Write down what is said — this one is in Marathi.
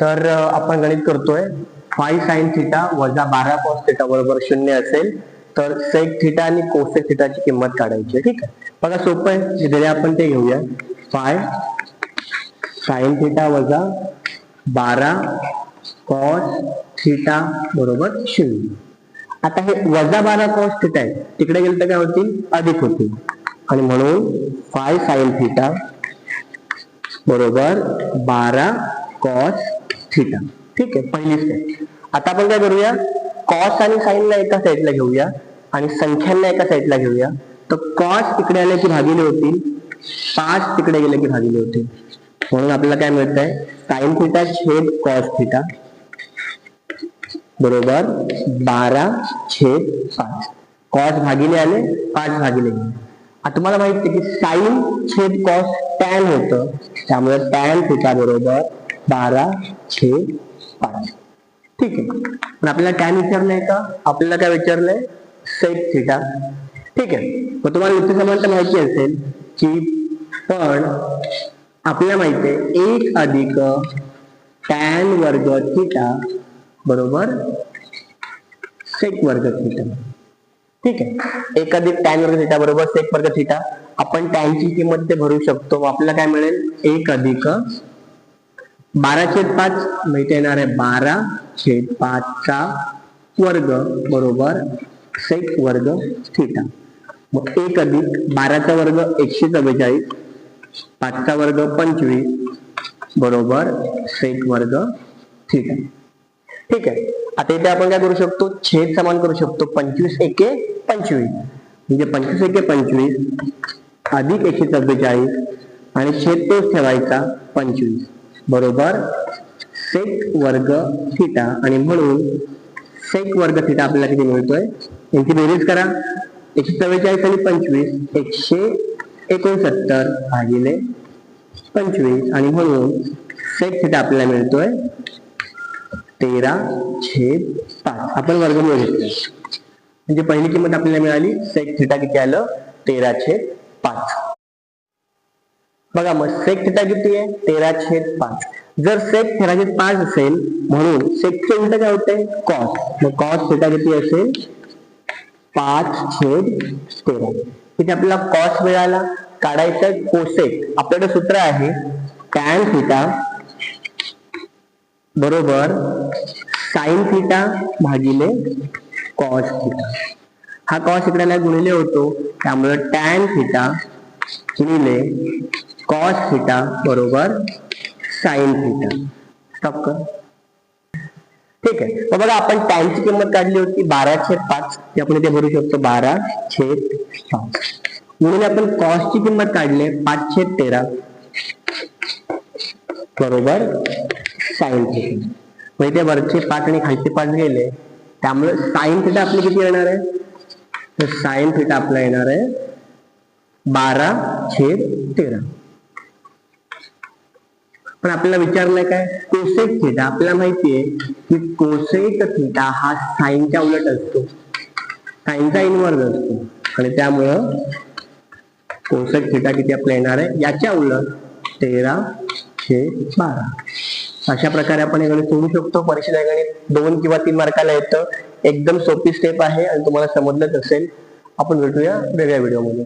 तर आपण गणित करतोय 5 sin थिटा वजा 12 cos थिटा बरोबर 0 असेल तर sec थिटा आणि cosec थिटाची किंमत काढायची आहे. ठीक आहे, बघा सोपं आहे. दिले आपण ते घेऊया. 5 sin थिटा वजा 12 cos थिटा बरोबर 0. आता हे वजा 12 cos थिटा आहे, तिकडे गेलं तर काय होतील, अधिक होतील, आणि म्हणून 5 sin थिटा बरोबर 12 cos थिटा. ठीक आहे, पहिली स्टेप. आता आपण काय करूया, कॉस आणि साईनला एका साईडला घेऊया आणि संख्यांना एका साईडला घेऊया. तर कॉस तिकडे आले की भागिले होतील, 5 तिकडे गेले की भागिले होतील. म्हणून आपल्याला काय मिळत आहे, साइन थिटा छेद कॉस थिटा बरोबर 12/5. कॉस भागिले आले, 5 भागिले गेले. आता तुम्हाला माहिती आहे की साइन छेद कॉस टॅन होतं, त्यामुळे टॅन थिटा बरोबर 12/5. ठीक आहे, पण आपल्याला टॅन विचारलंय का, आपल्याला काय विचारलंय, सेक थिटा. ठीक आहे, मग तुम्हाला युक्ती समानता माहिती असेल की, पण आपल्याला माहिती आहे 1 अधिक टॅन वर्ग थिटा बरोबर सेक वर्ग थिटा. ठीक आहे, 1 अधिक टॅन वर्ग थिटा बरोबर सेक वर्ग थिटा. आपण टॅनची किंमत ते भरू शकतो. आपल्याला काय मिळेल, 1 अधिक 12/5 माहिती येणार आहे 12/5 चा वर्ग बरोबर सेक वर्ग थिटा. मग 1 अधिक 12चा वर्ग 144, 5 चा वर्ग 25 बरोबर सेक वर्ग थिटा. ठीक आहे, आता इथे आपण काय करू शकतो, छेद समान करू शकतो. 25 एके 25 म्हणजे 25 एके 25 अधिक 144 आणि छेद तोच ठेवायचा 25 बरोबर सेक वर्ग थिटा. आणि म्हणून सेक वर्ग थिटा आपल्याला किती मिळतोय, यांची बेरीज करा. 144 आणि 25 169 भागिले 25 आणि म्हणून सेक थिटा आपल्याला मिळतोय 13/5. आपण वर्गमूळ घेतलं म्हणजे पहिली किंमत आपल्याला मिळाली, सेक थिटा किती आलं, 13/5. बघा मग सेक थिटा किती आहे, 13/5. जर सेक 13/5 असेल म्हणून सेकचे उलट काय होते, कॉस. मग कॉस थिटा किती असेल, 5/13. इथे आपल्याला कॉस मिळाला. काढायचं कोसेक. आपल्याकडे सूत्र आहे टॅन थिटा बरोबर साइन थिटा भागिले कॉस थिटा. हा कॉस इकडे गुणिले होतो, त्यामुळे टॅन थिटा गुणिले कॉस थिटा बरोबर साइन थिटा. स्टॉप कर. ठीक आहे, मग बघा आपण टॅनची किंमत काढली होती 12/5, ती आपण इथे भरू शकतो 12/5. म्हणून आपण कॉसची किंमत काढली 5/13 बरोबर साइन थिटा. मग इथे वरचे 5 आणि खालचे 5 गेले, त्यामुळे साइन थिटा आपली किती येणार आहे, तर साइन थिटा आपला येणार आहे 12/13. पण आपल्याला विचारलंय काय, कोसेक थिटा. आपल्याला माहितीये की कोसेक थिटा हा साइनच्या उलट असतो, साइनचा इनवर्स असतो, आणि त्यामुळं कोसेक थिटा किती आपल्याला येणार आहे, याच्या उलट 13/12. अशा प्रकारे आपण हे गणित सोडू शकतो. परीक्षेला गणित 2 किंवा 3 मार्काला येतं. एकदम सोपी स्टेप आहे आणि तुम्हाला समजलंच असेल. आपण भेटूया वेगळ्या व्हिडिओमध्ये.